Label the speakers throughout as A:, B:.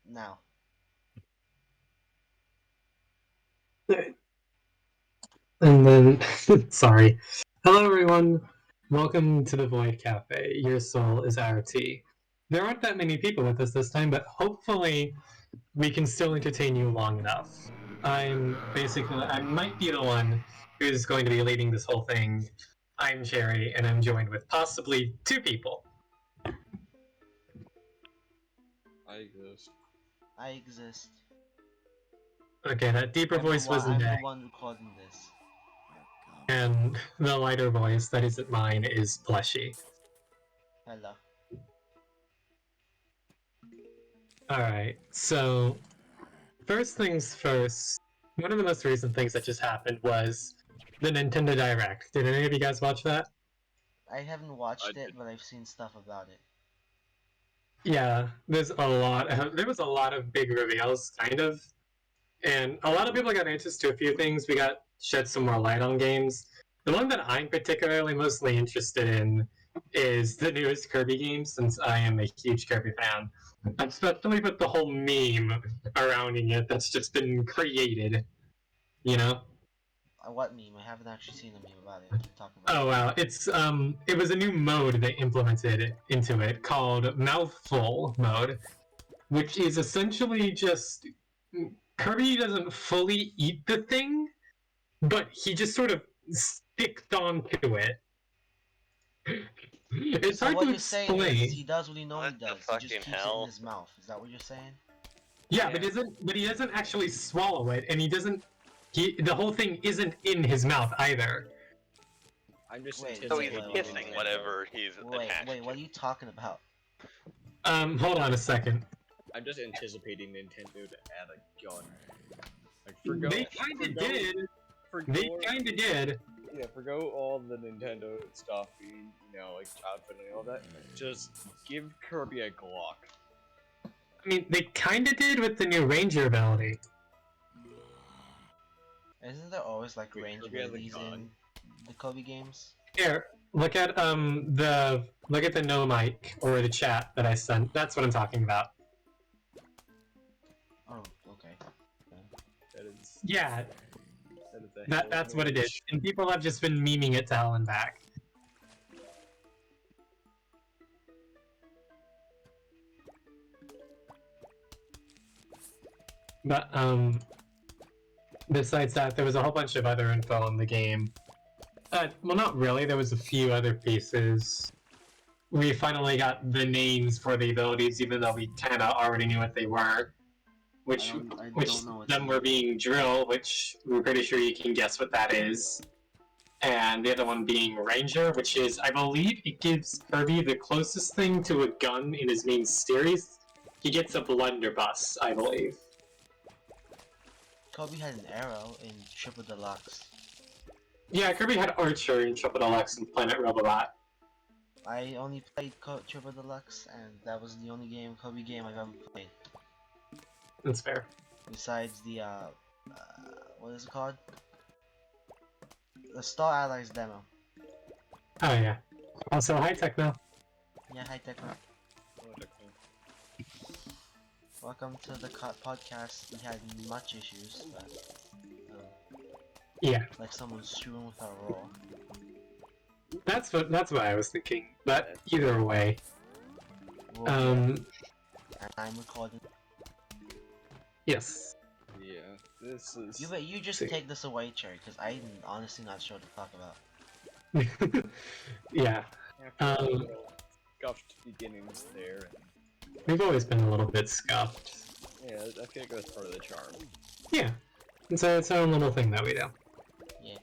A: Now.
B: And then, sorry. Hello, everyone. Welcome to the Void Cafe. Your soul is our tea. There aren't that many people with us this time, but hopefully we can still entertain you long enough. I might be the one who's going to be leading this whole thing. I'm Jerry, and I'm joined with possibly two people.
C: I exist.
A: I exist.
B: Okay, that deeper voice was
A: I'm the
B: Nick,
A: one recording this.
B: and the lighter voice that isn't mine is Plushy.
A: Hello.
B: Alright, so first things first, one of the most recent things that just happened was the Nintendo Direct. Did any of you guys watch that?
A: I haven't watched it, but I've seen stuff about it.
B: Yeah, there was a lot of big reveals, kind of. And a lot of people got anxious to a few things. We got shed some more light on games. The one that I'm particularly mostly interested in is the newest Kirby game, since I am a huge Kirby fan. Especially with the whole meme surrounding it that's just been created, you know?
A: What meme? I haven't actually seen a meme about it. What are you talking about?
B: Oh wow, it was a new mode they implemented into it called Mouthful mode, which is essentially just Kirby doesn't fully eat the thing, but he just sort of sticked onto it. It's
A: So
B: hard
A: what
B: to
A: you're saying is
B: explain.
A: he does what he knows he
C: What the
A: does. He just
C: fucking
A: keeps it
C: hell?
A: in his mouth. Is that what you're saying?
B: Yeah,
C: Yeah.
B: but he doesn't actually swallow it, and the whole thing isn't in his mouth either.
C: I'm just
A: Wait,
C: anticipating
A: so he's
C: the
A: kissing
C: Nintendo.
D: whatever he's attached
A: Wait,
D: to.
A: what are you talking about?
B: Hold on a second.
C: I'm just anticipating Nintendo to add a gun. Like
B: They kinda did. They kinda did.
C: Yeah, forgo all the Nintendo stuff being, like childhood and all that. Just give Kirby a Glock.
B: I mean, they kinda did with the new Ranger ability.
A: Isn't there always like
C: Wait,
A: range
C: Kirby has a
A: abilities
C: gun?
A: in the Kobe games?
B: Here, look at the no mic or the chat that I sent. That's what I'm talking about.
A: Oh, okay.
C: That is.
B: Yeah,
C: That is a hell of
B: that's
C: an
B: what it is.
C: image.
B: And people have just been memeing it to hell and back. But besides that, there was a whole bunch of other info in the game. Well, not really. There was a few other pieces. We finally got the names for the abilities, even though we kind of already knew what they were. Which
A: I don't know what
B: them were being Drill, which we're pretty sure you can guess what that is. And the other one being Ranger, which is, I believe, it gives Kirby the closest thing to a gun in his main series. He gets a blunderbuss, I believe.
A: Kobe had an arrow in Triple Deluxe.
B: Yeah, Kirby had Archer in Triple Deluxe and Planet Robobot.
A: I only played Triple Deluxe, and that was the only Kobe game I've ever played.
B: That's fair.
A: Besides the what is it called? The Star Allies demo.
B: Oh yeah. Also, hi Techno.
A: Yeah, hi Techno. Welcome to the podcast. We had much issues, but
B: Yeah.
A: like someone's screwing with our role.
B: That's what I was thinking. But either way.
A: And I'm recording.
B: Yes.
C: Yeah, this is.
A: You just take this away, Cherry, because I'm honestly not sure what to talk about.
B: Yeah.
C: Scuffed beginnings there.
B: We've always been a little bit scuffed.
C: Yeah, I think that's part of the charm.
B: Yeah. It's its own little thing that we do.
A: Yeah.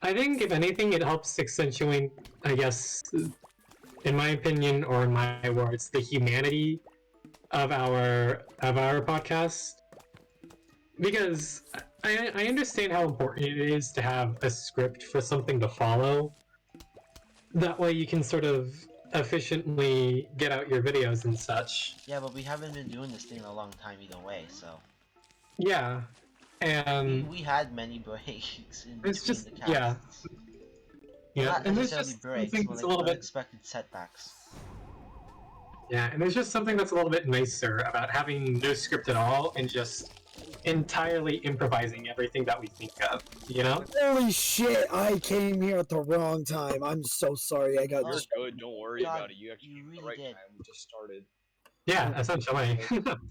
B: I think, if anything, it helps accentuate, I guess, in my opinion, or in my words, the humanity of our podcast. Because I understand how important it is to have a script for something to follow. That way you can sort of efficiently get out your videos and such.
A: Yeah, but we haven't been doing this thing in a long time either way, so.
B: Yeah, and
A: we had many breaks in
B: it's
A: between
B: just
A: the casts.
B: yeah,
A: Not
B: and there's
A: necessarily
B: just
A: breaks,
B: things
A: but
B: a
A: like
B: little bit.
A: unexpected setbacks.
B: Yeah, and there's just something that's a little bit nicer about having no script at all and just entirely improvising everything that we think of, you know?
D: Holy shit, I came here at the wrong time. I'm so sorry. I got
C: You're
D: this.
C: good. Don't worry
A: God,
C: about it. You actually
A: you
C: came at the
A: really
C: right
A: did.
C: time. We just started.
B: Yeah, essentially.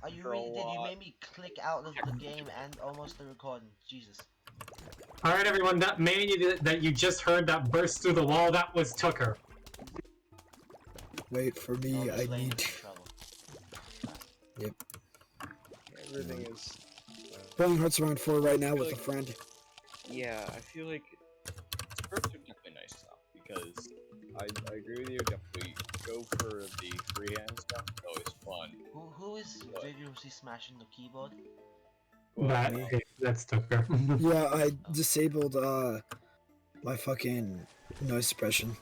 A: Oh, you
C: For a
A: really did. You
C: lot.
A: made me click out of the game and almost the recording. Jesus.
B: Alright, everyone, that man that you just heard that burst through the wall, that was Tucker.
D: Wait for me.
A: Oh,
D: I
A: this lane
D: need.
A: is in trouble.
C: Everything is.
D: Playing Hearts around 4 right now with a friend.
C: Yeah, I feel like spurts are definitely nice stuff because I agree with you. Definitely go for the freehand stuff. It's always fun.
A: Who is
C: What?
A: vigorously smashing the keyboard?
B: That,
D: me.
B: that's Tucker.
D: Yeah, I disabled my fucking noise suppression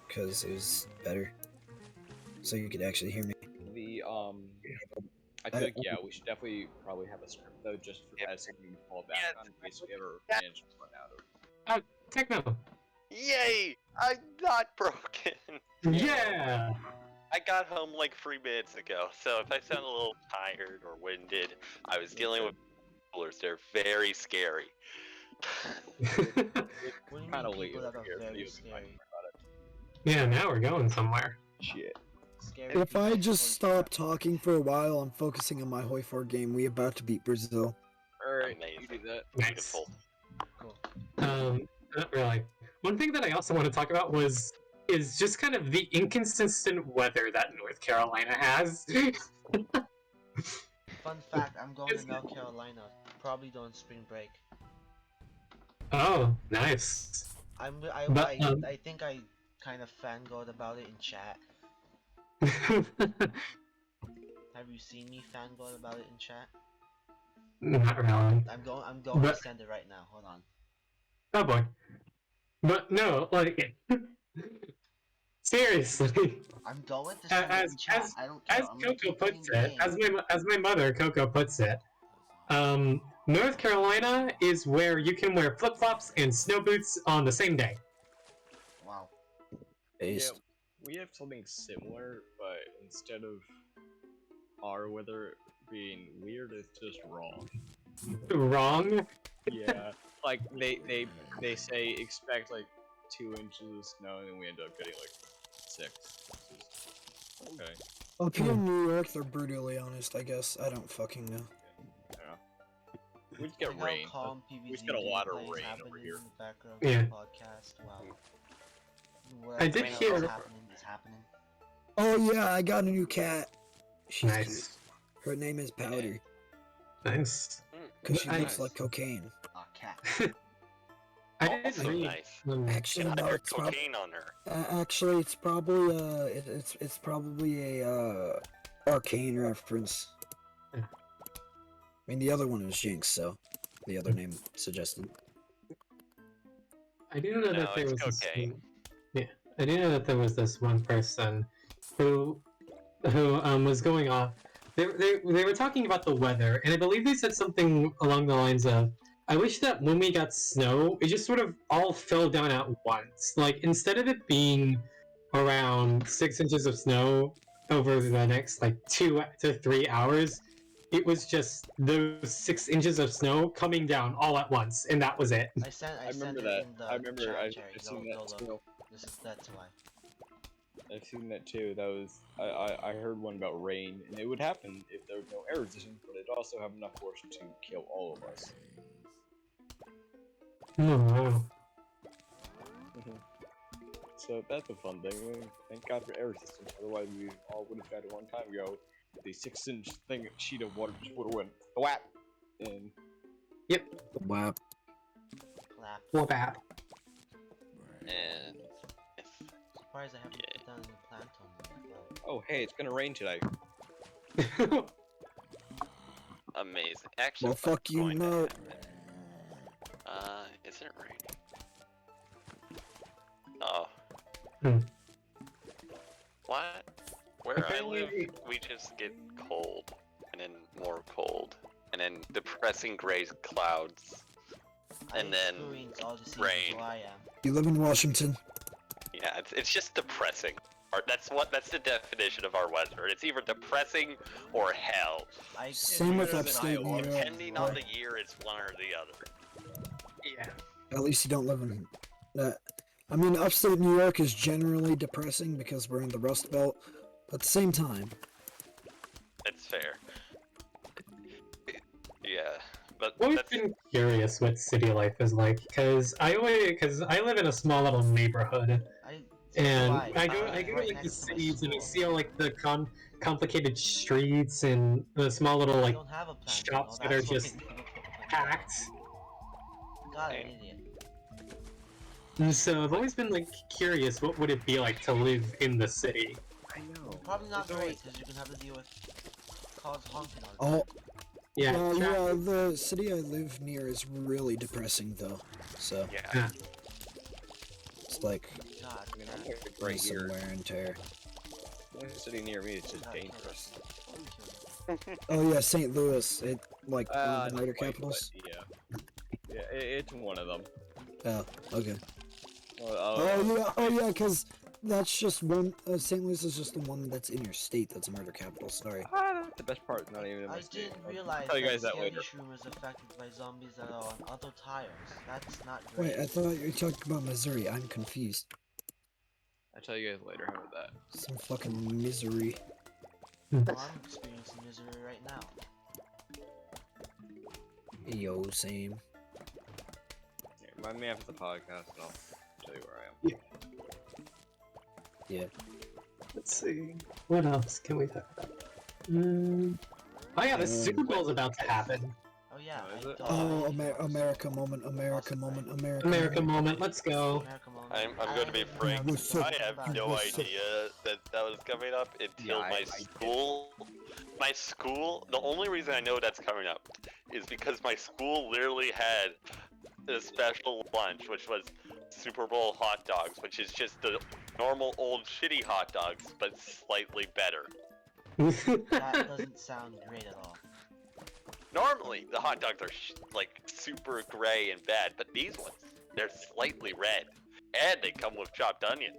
D: because it was better, so you could actually hear me.
C: The I feel like we should definitely probably have a script though, just for as something to fall back on in case we ever manage to run out of.
B: Techno.
E: Yay! I'm not broken.
B: Yeah!
E: I got home like 3 minutes ago, so if I sound a little tired or winded, I was dealing with coolers. They're very scary.
A: What do you
C: Kind
A: mean
C: of late
A: people
C: over
A: that are
C: here, so
A: very
C: you'll be fine
A: scary?
C: about it.
B: Yeah, now we're going somewhere.
C: Shit.
A: Scary
D: If
A: people
D: I
A: are
D: just
A: totally
D: stop talking for a while, I'm focusing on my Hoi 4 game. We about to beat Brazil.
C: Alright, you
E: Amazing.
C: do that.
B: Nice.
E: Beautiful.
A: cool.
B: Not really. One thing that I also want to talk about is just kind of the inconsistent weather that North Carolina has.
A: Fun fact: I'm going to North Carolina, probably during spring break.
B: Oh, nice.
A: I think I kind of fangirled about it in chat. Have you seen me fangirl about it in chat?
B: Not really.
A: I'm going
B: But-
A: to send it right now. Hold on.
B: Oh boy. But no, like seriously.
A: I'm going to send it in chat. I don't care.
B: As
A: I'm gonna
B: Coco
A: keep playing
B: puts
A: the
B: it,
A: game.
B: as my mother Coco puts it, North Carolina is where you can wear flip flops and snow boots on the same day.
A: Wow.
D: Based.
C: Yeah, we have something similar, but instead of our weather being weird, it's just wrong.
B: Wrong.
C: Yeah, like they say expect like 2 inches of snow, and then we end up getting like 6. Okay.
D: Up here in New York, they're brutally honest, I guess. I don't fucking know.
C: Yeah. We just get
A: Look how
C: rain.
A: calm
C: We
A: PvZ
C: just get a lot of
A: gameplay is
C: rain
A: happening
C: over here.
A: in the background
B: Yeah.
A: of the podcast. Wow.
B: I did
A: Whatever
B: hear-
A: is happening is happening.
D: Oh yeah, I got a new cat. She's cute.
B: Nice.
D: Her name is Powder,
B: Nice.
D: because she
B: I-
D: looks like cocaine.
A: Ah, cat.
B: I didn't
E: Also
B: read.
E: nice.
D: Actually,
E: Got
D: no,
E: her
D: it's probably
E: cocaine on her.
D: actually it's probably it's probably a arcane reference.
B: Yeah.
D: I mean, the other one was Jinx, so the other name suggested.
B: I didn't know
E: No,
B: that there
E: it's
B: was this
E: cocaine.
B: one, yeah. I didn't know that there was this one person who was going off. They were talking about the weather, and I believe they said something along the lines of, "I wish that when we got snow, it just sort of all fell down at once. Like instead of it being around 6 inches of snow over the next like 2 to 3 hours, it was just those 6 inches of snow coming down all at once, and that was it."
A: I sent
C: I remember
A: it
C: that.
A: in the
C: I remember.
A: chat,
C: I've
A: Jerry.
C: seen
A: Go
C: that
A: look.
C: too.
A: That's why.
C: I've seen that too. That was I heard one about rain, and it would happen if there was no air resistance, but it'd also have enough force to kill all of us.
B: Oh, wow.
C: So that's a fun thing. I mean, thank God for air resistance. Otherwise, we all would have died a long time ago. The 6-inch sheet of water just would have went whap, and
D: Wow.
A: Clap.
B: Well, bad.
E: And if
A: Surprised I haven't
E: Yeah.
A: put down any plant on them. Wow.
C: oh hey, it's gonna rain today.
E: amazing. Actually,
D: Well, fuck
E: what's
D: you,
E: going to
D: no.
E: happen? Is it raining? Oh.
B: Hmm.
E: What? Where I live,
B: Apparently-
E: we just get cold, and then more cold, and then depressing gray clouds, and then
A: experience all the seasons
E: rain.
A: where I am.
D: You live in Washington.
E: yeah, it's just depressing. That's the definition of our weather. It's either depressing or hell.
D: Same with
C: live in
D: upstate
C: Iowa.
D: New York.
E: Depending on the year, it's one or the other.
B: Yeah.
D: At least you don't live in. I mean, upstate New York is generally depressing because we're in the Rust Belt. But at the same time,
E: It's fair. Yeah, but
B: I've always
E: that's
B: been curious what city life is like, because I live in a small little neighborhood, and I go to like the cities and I see all like the complicated streets and the small little
A: I
B: like
A: don't have a plan.
B: shops
A: No,
B: that are
A: that's why
B: just
A: I never put my
B: packed.
A: God, an idiot.
B: And so I've always been like curious, what would it be like to live in the city?
C: I know.
A: Probably not
C: There's
A: great
C: always-
A: because you can have to deal with cars honking all the time.
D: oh,
B: Yeah,
D: yeah, the city I live near is really depressing though. So
E: yeah.
D: it's like
A: God,
C: I mean,
A: man.
C: I'm like
D: there's
C: right
D: some
C: here.
D: wear and tear.
C: The only city near me is just
A: God,
C: dangerous.
D: Oh yeah, St. Louis, it like one of the
C: Not
D: writer
C: quite,
D: capitals.
C: but yeah, it's one of them.
D: Oh, okay.
C: Well,
D: Oh yeah, because that's just one. St. Louis is just the one that's in your state. That's a murder capital. Sorry.
C: that's the best part. Not even in my
A: I
C: state.
A: didn't
C: I'll
A: realize
C: tell you
A: that
C: guys that
A: Scary
C: later.
A: Shroom is affected by zombies that are on other tires. That's not great.
D: Wait, I thought you were talking about Missouri. I'm confused.
C: I'll tell you guys later. How about that?
D: Some fucking misery.
A: Well, I'm experiencing misery right now.
D: Yo, same.
C: Here, remind me after the podcast, and I'll tell you where I am.
D: Yeah.
B: Let's see. What else can we talk about? Oh yeah, the Super Bowl's about to happen.
A: Oh yeah.
C: Oh, is
A: I
C: it?
A: thought-
D: Oh, America moment, America moment, America.
B: America moment, let's go.
A: America moment.
E: I'm going to be
A: I
E: frank.
D: What's up?
E: I have no idea that was coming up until
C: Yeah,
E: my
C: I
E: school. My school. The only reason I know that's coming up is because my school literally had a special lunch, which was Super Bowl hot dogs, which is just the normal old shitty hot dogs, but slightly better.
A: That doesn't sound great at all.
E: Normally, the hot dogs are like super gray and bad, but these ones, they're slightly red, and they come with chopped onions.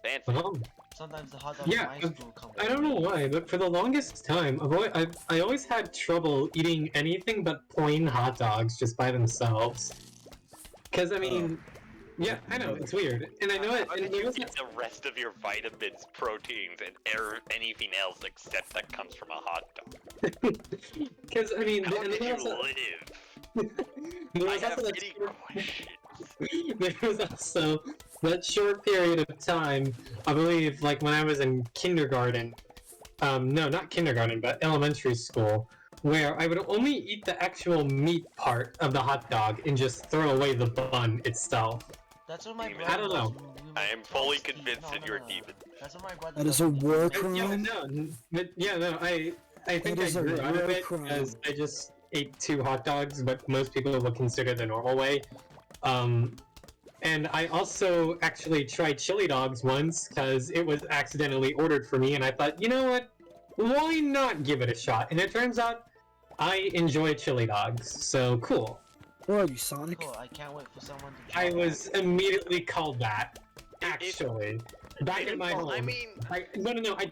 E: Fancy.
B: Oh,
A: Sometimes the hot dogs
B: Yeah,
A: in my school come
B: I don't know why, but for the longest time, I always had trouble eating anything but plain hot dogs just by themselves. Because, I mean, yeah, I know, it's weird. And I know it.
E: How
B: And
E: did
B: there
E: you
B: was
E: get the rest of your vitamins, proteins, and anything else except that comes from a hot dog?
B: Because, I mean,
E: How
B: and
E: did
B: there
E: you
B: was a-
E: live?
B: there
E: I
B: was
E: have
B: also that
E: many
B: short-
E: questions.
B: there was also that short period of time, I believe, like when I was in kindergarten, no, not kindergarten, but elementary school, where I would only eat the actual meat part of the hot dog and just throw away the bun itself.
A: That's what my
E: I
A: brother
B: don't
A: does
B: know.
A: when we
E: I
A: make
E: am fully
A: toast. He-
E: convinced
A: no,
E: that
A: no,
E: you're
A: no,
E: a
A: no.
E: demon.
A: That's what my brother
D: That
A: does
D: is a
A: when we
D: war
A: make
D: crime.
B: Yeah,
A: toast.
B: no, but yeah, no, I think
D: That
B: I
D: is a
B: grew out of
D: war
B: it
D: crime.
B: because I just ate 2 hot dogs, what most people would consider the normal way. And I also actually tried chili dogs once because it was accidentally ordered for me, and I thought, you know what? Why not give it a shot? And it turns out I enjoy chili dogs, so cool.
D: Where are you, Sonic?
A: Cool. I can't wait for someone to.
B: I
A: draw
B: was
A: that.
B: immediately called that, actually. Back in my
E: Well,
B: home.
E: I mean,
B: No. I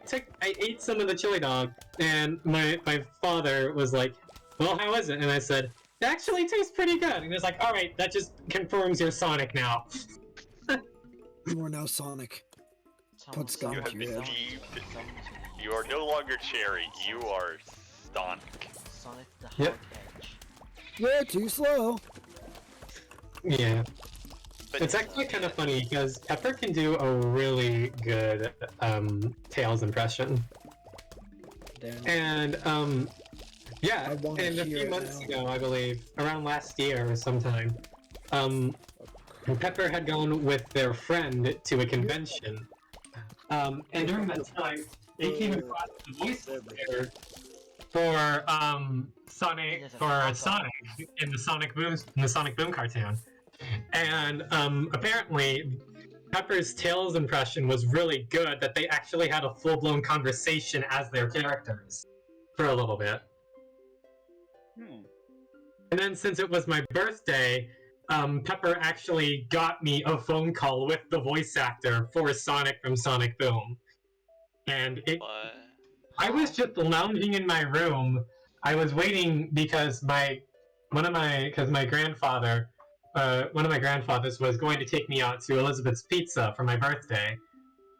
B: ate some of the chili dog, and my father was like, "Well, how is it?" And I said, "It actually tastes pretty good." And he was like, "All right, that just confirms you're Sonic now."
D: You are now Sonic.
A: Someone-
D: Put scum
E: you
A: someone-
E: have
D: to your head.
E: deceived.
A: someone-
E: You are no longer Cherry. You are Sonic.
A: Sonic the
B: Yep.
A: Hedgehog.
D: You're too slow.
B: Yeah,
E: But
B: it's actually kind of funny because Pepper can do a really good Tails impression,
D: Damn.
B: and yeah,
D: I wanna
B: and a
D: hear
B: few
D: it
B: months
D: now.
B: ago, I believe, around last year or sometime, Pepper had gone with their friend to a convention, and during that time, they came across the voice actor for Sonic in the Sonic Boom cartoon, and apparently Pepper's Tails impression was really good. That they actually had a full-blown conversation as their characters for a little bit. And then since it was my birthday, Pepper actually got me a phone call with the voice actor for Sonic from Sonic Boom. And
E: What?
B: I was just lounging in my room. I was waiting because my grandfather, one of my grandfathers was going to take me out to Elizabeth's Pizza for my birthday.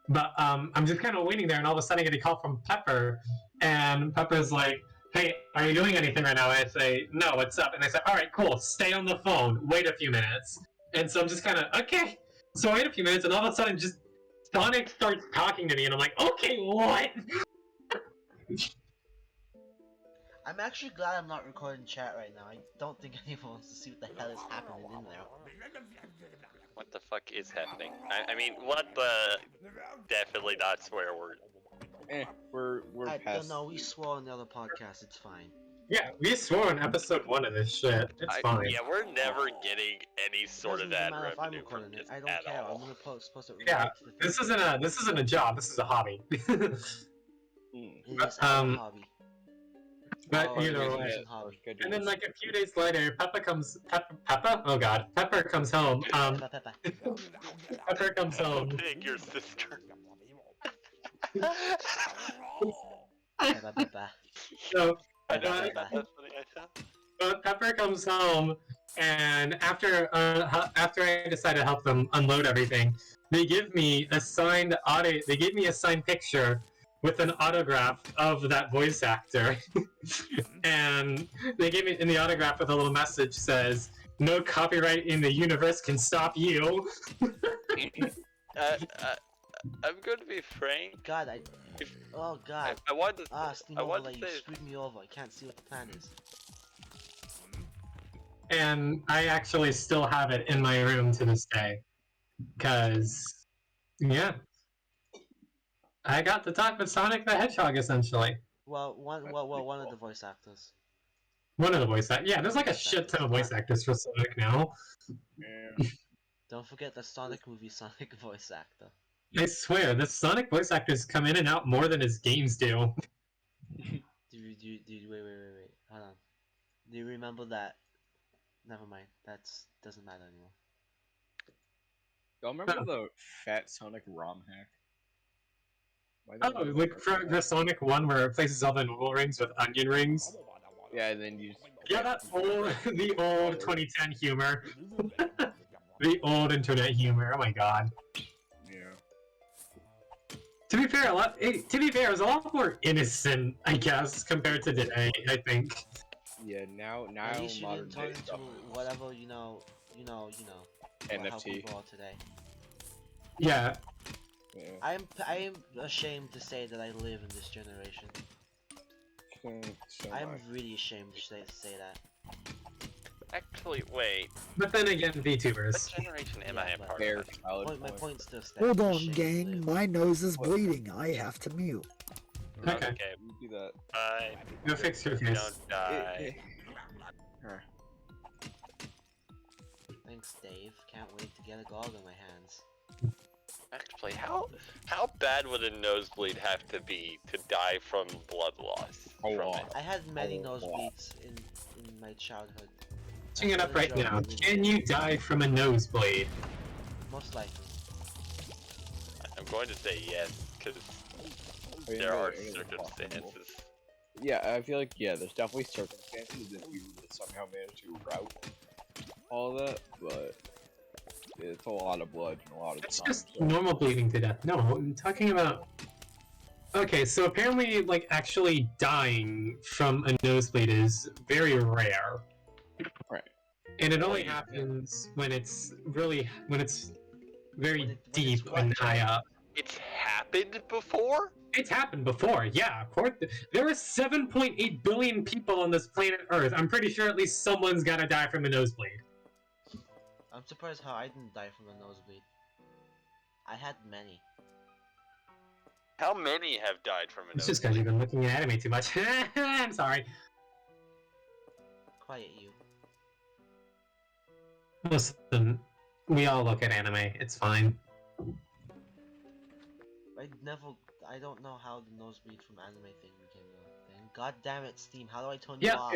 B: But I'm just kind of waiting there, and all of a sudden I get a call from Pepper, and Pepper's like, "Hey, are you doing anything right now?" And I say, "No, what's up?" And they say, "All right, cool. Stay on the phone. Wait a few minutes." And so I'm just kind of okay. So I wait a few minutes, and all of a sudden, just Sonic starts talking to me, and I'm like, "Okay, what?"
A: I'm actually glad I'm not recording chat right now. I don't think anyone wants to see what the hell is happening in there.
E: What the fuck is happening? I mean, what the? Definitely not swear word.
C: We're
A: I
C: past.
A: don't know, we swore on the other podcast, it's fine.
B: Yeah, we swore in episode 1 of this shit. It's fine.
E: Yeah, we're never getting any sort of
A: Doesn't
E: ad
A: matter if I'm
E: revenue from
A: recording it,
E: this
A: I don't
E: at
A: care,
E: all.
A: I'm gonna post it
B: Yeah,
A: right to the
B: this
A: thing.
B: isn't a job. This is a hobby.
A: It is our hobby.
B: But
A: Our
B: you know,
A: amazing hobby.
B: and then like a few days later, Pepper comes home.
A: Peppa, Peppa.
B: Pepper comes home.
E: Take your sister.
A: Peppa, Peppa.
B: So
E: I know
A: Peppa,
E: that's
A: Peppa.
E: funny. I know.
B: Pepper comes home, and after I decide to help them unload everything, they give me a signed picture with an autograph of that voice actor, and they gave me in the autograph with a little message says, "No copyright in the universe can stop you."
E: I'm going to be frank.
A: God, oh God.
E: I wanted to.
A: Steam
E: I wanted
A: overlay,
E: to
A: you
E: say.
A: screwed me over. I can't see what the plan is.
B: And I actually still have it in my room to this day, cause yeah, I got to talk with Sonic the Hedgehog essentially.
A: Well, one of the voice actors.
B: One of the voice actors. Yeah, there's like a shit ton of voice actors for Sonic now.
A: Don't forget the Sonic movie Sonic voice actor.
B: I swear, the Sonic voice actors come in and out more than his games do.
A: Wait, hold on. Do you remember that? Never mind, doesn't matter anymore.
C: Y'all remember the Fat Sonic ROM hack?
B: Oh, like for the Sonic one where it replaces all the normal rings with onion rings?
C: Yeah, and then you just...
B: Yeah, that old, the old 2010 humor. The old internet humor, oh my god.
C: Yeah.
B: To be fair, it was a lot more innocent, I guess, compared to today, I think.
C: Yeah, now
A: At least you
C: modern
A: didn't turn
C: day
A: into
C: stuff.
A: whatever you know. How
C: NFT.
A: people are today.
B: Yeah.
C: Yeah.
A: I am ashamed to say that I live in this generation.
C: So
A: I am
C: much.
A: really ashamed to say that.
E: Actually, wait.
B: But then again,
E: What
B: VTubers.
E: generation am I a part
C: Fair,
E: of?
C: valid
A: My
C: point.
A: point still stands.
D: Hold
A: I'm
D: on,
A: ashamed to
D: gang.
A: live.
D: My nose is bleeding. I have to mute.
B: Okay.
E: Okay,
C: You do that.
E: bye.
B: Go fix your face.
E: Don't die.
A: Thanks, Dave. Can't wait to get a gog on my hands.
E: Actually, how bad would a nosebleed have to be to die from blood loss?
C: A
E: from
C: lot.
E: it?
A: I had many
C: Oh,
A: nosebleeds in my childhood.
B: Touching it up right now. Can you die from a nosebleed?
A: Most likely.
E: I'm going to say yes, because
C: I mean,
E: there are
C: it is possible.
E: circumstances.
C: Yeah, I feel like, yeah, there's definitely circumstances if you somehow manage to route all that, but it's a lot of blood and a lot of
B: It's
C: time.
B: just
C: so-
B: normal bleeding to death. No, I'm talking about... Okay, so apparently, like, actually dying from a nosebleed is very rare.
C: Right.
B: And it only happens when it's very
A: When it's
B: deep
A: what?
B: and high up.
E: It's happened before?
B: It's happened before, yeah. Of course, there are 7.8 billion people on this planet Earth. I'm pretty sure at least someone's gotta die from a nosebleed.
A: I'm surprised how I didn't die from a nosebleed. I had many.
E: How many have died from a
B: It's just because
E: nosebleed?
B: you've been looking at anime too much. I'm sorry.
A: Quiet you.
B: Listen, we all look at anime. It's fine.
A: I don't know how the nosebleed from anime thing became a thing. God damn it, Steam, how do I turn
B: Yeah.
A: you off?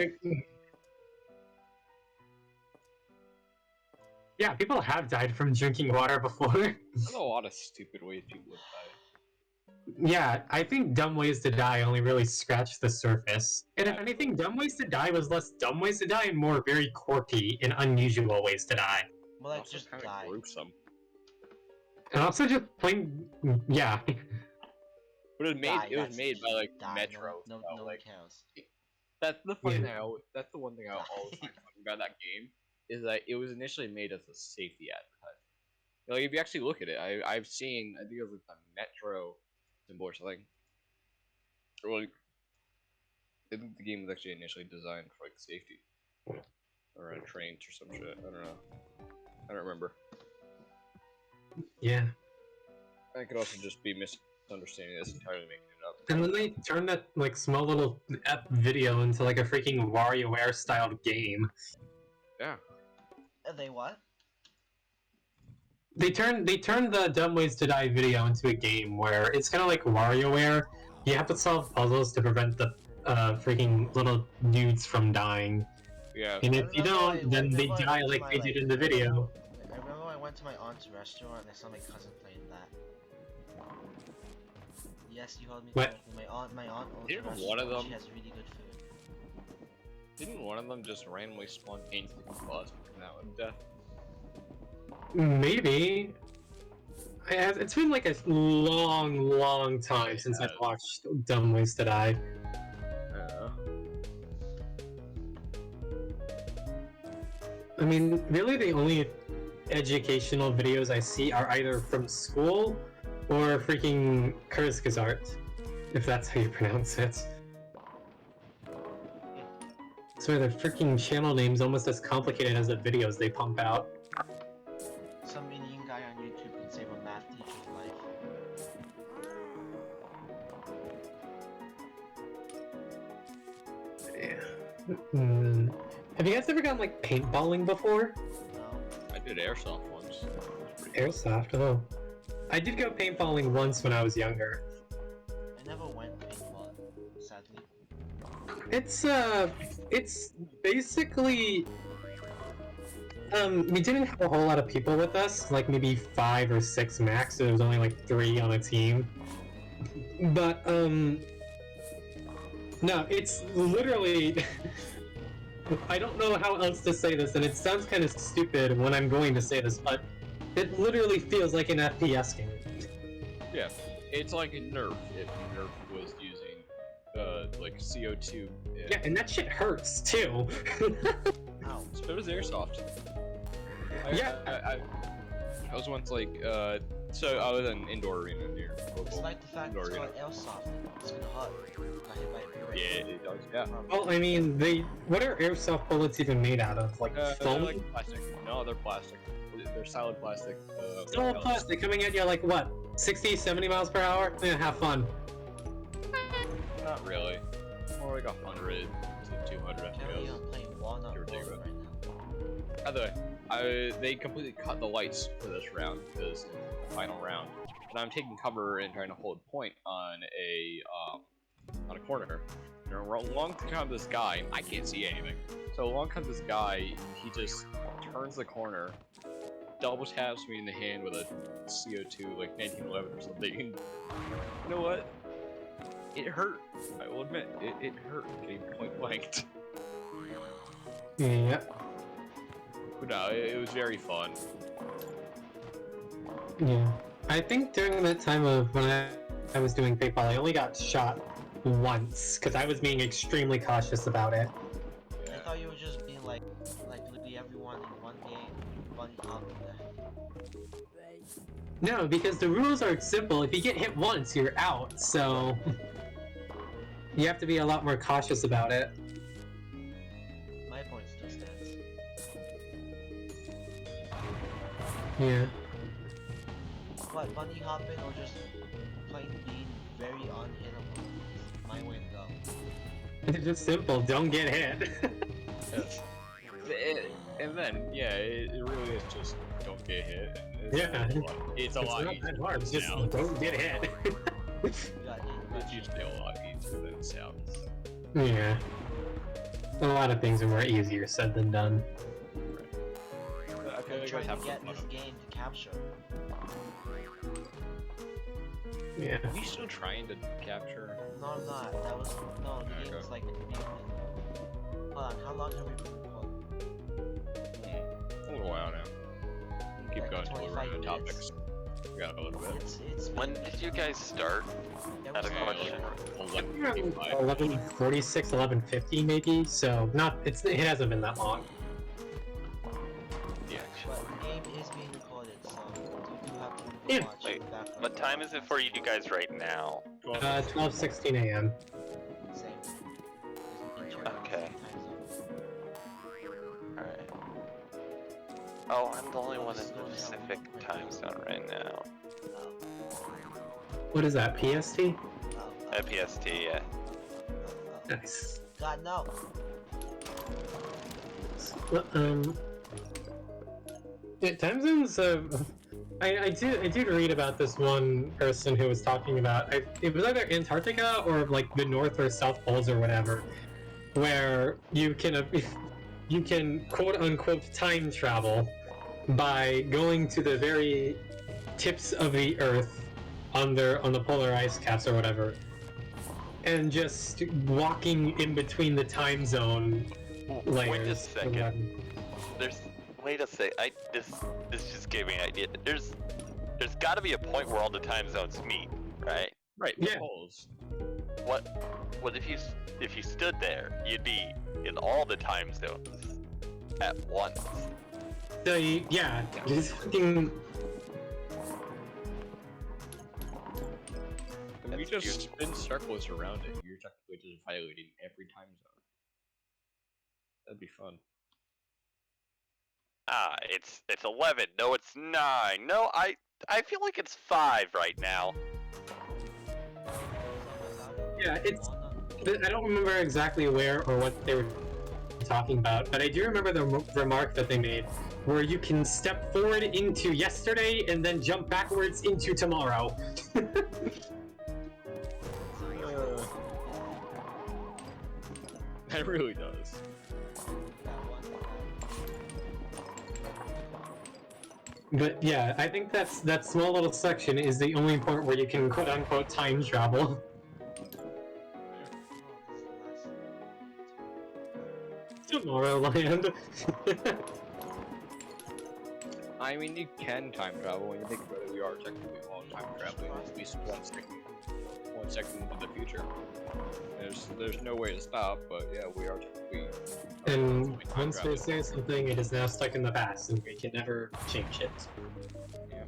B: Yeah, people have died from drinking water before.
C: There's a lot of stupid ways people have died.
B: Yeah, I think dumb ways to die only really scratched the surface. And if
C: Yeah.
B: anything, dumb ways to die was less dumb ways to die and more very quirky and unusual ways to die.
A: Well, like,
C: Also
A: just
C: kind
A: die.
C: of gruesome.
B: And also just plain, yeah.
C: But it was made.
A: Die,
C: It was
A: that's
C: made by like
A: die.
C: Metro.
A: No,
C: so,
A: no one
C: like,
A: cares.
C: that's the funny
B: Yeah.
C: thing. That's the one thing I always find funny about that game is that it was initially made as a safety advertisement. Like if you actually look at it, I've seen. I think it was like a Metro symbol or something. Or like, I think the game was actually initially designed for like safety around trains or some shit. I don't know. I don't remember.
B: Yeah.
C: I could also just be misunderstanding this entirely, making it up.
B: And then they turned that like small little video into like a freaking WarioWare styled game.
C: Yeah.
A: They what?
B: They turned the dumb ways to die video into a game where it's kind of like WarioWare. You have to solve puzzles to prevent the freaking little dudes from dying.
C: Yeah.
B: And
A: I
B: if you
A: remember
B: don't, then they
A: remember I
B: die
A: went to
B: like
A: my,
B: they did in the video.
A: I remember I went to my aunt's restaurant and I saw my cousin playing that. Yes, you heard me
B: What?
A: correctly. My aunt owns a
C: Didn't
A: restaurant.
C: one of them-
A: She has really good food.
C: Didn't one of them just randomly spontaneously combust and that one death?
B: Maybe. It's been like a long time since I've watched Dumb Ways to Die. I mean, really the only educational videos I see are either from school or freaking Kurzgesagt, if that's how you pronounce it. So the freaking channel name's almost as complicated as the videos they pump out.
A: Some Indian guy on YouTube can save a math teacher's life.
B: Have you guys ever gone like paintballing before?
A: No.
C: I did airsoft once.
B: Airsoft, oh. I did go paintballing once when I was younger.
A: I never went paintball, sadly.
B: It's basically, we didn't have a whole lot of people with us, like maybe 5 or 6 max, so there was only like 3 on a team. But, no, it's literally, I don't know how else to say this, and it sounds kind of stupid when I'm going to say this, but it literally feels like an FPS game.
C: Yeah, it's like a Nerf if Nerf was using, like CO2.
B: Yeah, and that shit hurts too.
A: Ow.
C: So was airsoft. I was once like, so I was in an indoor arena near local.
A: It's like the fact
C: indoor
A: it's
C: arena.
A: called airsoft. It's gonna hurt. Got hit by a brick.
C: Yeah, it does. Yeah.
B: Well, I mean, what are airsoft bullets even made out of? Like
C: They're
B: foam?
C: like plastic. No, they're plastic. They're solid plastic.
B: Solid
C: pellets.
B: plastic coming at you like what? 60, 70 miles per hour? Yeah, have fun.
C: Not really. More like 100 to 200
A: Kelly,
C: FPS.
A: I'm playing Walnut
C: You're
A: Road
C: ridiculous.
A: right now.
C: By the way, they completely cut the lights for this round because it's the final round, and I'm taking cover and trying to hold point on a corner. And along comes this guy. I can't see anything. So along comes this guy. He just turns the corner, double taps me in the hand with a CO2 like 1911 or something. And you know what? It hurt. I will admit, it hurt getting point blanked.
B: Yeah.
C: But no, it was very fun.
B: Yeah. I think during that time of when I was doing paintball, I only got shot once because I was being extremely cautious about it.
A: I thought you were just being like literally everyone in one game, bunny hopping there.
B: No, because the rules are simple. If you get hit once, you're out. So you have to be a lot more cautious about it.
A: My point still stands.
B: Yeah.
A: What, bunny hopping or just plain being very unhittable? My way to go.
B: It's just simple. Don't get hit.
C: And then, yeah, it really is just don't get hit.
B: Yeah.
C: It's a
B: It's
C: lot
B: not
C: easier
B: that hard.
C: than it
B: Just
C: sounds.
B: don't get hit.
C: It's usually a lot easier than it sounds.
B: Yeah. A lot of things are more easier said than done.
C: I feel you
A: trying
C: guys have
A: to
C: some
A: get
C: fun.
A: this game to capture.
B: Yeah.
C: Are we still trying to capture?
A: No, I'm not. That was no. The
C: Okay.
A: game is like. Hold on. How long have we been recording?
C: A little while now. Keep
A: Like
C: going until we run out of
A: 25 minutes.
C: topics. We got a little bit.
A: It's
E: When did you guys start?
A: yeah,
E: Out of
A: we
E: question.
A: started-
C: 11:45.
B: 11:46, 11:50 maybe. So not it hasn't been that long.
E: Yeah.
A: But the game is being recorded, so you do have to
B: Yeah.
A: watch
E: Wait,
A: the background.
E: What time is it for you guys right now?
B: 12:16 a.m.
A: Same.
E: Okay. Alright. Oh, I'm the only one in the Pacific time zone right now.
B: What is that? PST?
E: At PST, yeah.
B: Nice.
A: God no.
B: Well, yeah, time zones. I did read about this one person who was talking about it was either Antarctica or like the North or South Poles or whatever, where you can quote unquote time travel by going to the very tips of the Earth on the polar ice caps or whatever, and just walking in between the time zone layers.
E: Wait a second. Wait a sec. This just gave me an idea. There's got to be a point where all the time zones meet, right?
C: Right,
B: Yeah.
C: polls.
E: What if you stood there, you'd be in all the time zones at once.
B: So yeah, just fucking.
C: If you
E: That's
C: just
E: beautiful.
C: spin circles around it, you're technically just violating every time zone. That'd be fun.
E: Ah, it's 11. No, it's 9. No, I feel like it's 5 right now.
B: Yeah, it's. I don't remember exactly where or what they were talking about, but I do remember the remark that they made, where you can step forward into yesterday and then jump backwards into tomorrow.
C: It really does.
B: But yeah, I think that small little section is the only point where you can quote unquote time travel. Tomorrowland.
C: I mean, you can time travel when you think about it. We are technically all time traveling at least 1 second into the future. There's no way to stop, but yeah, we are technically.
B: And
C: time
B: once we
C: traveling.
B: say something, it is now stuck in the past, and we can never change it.
C: Yeah.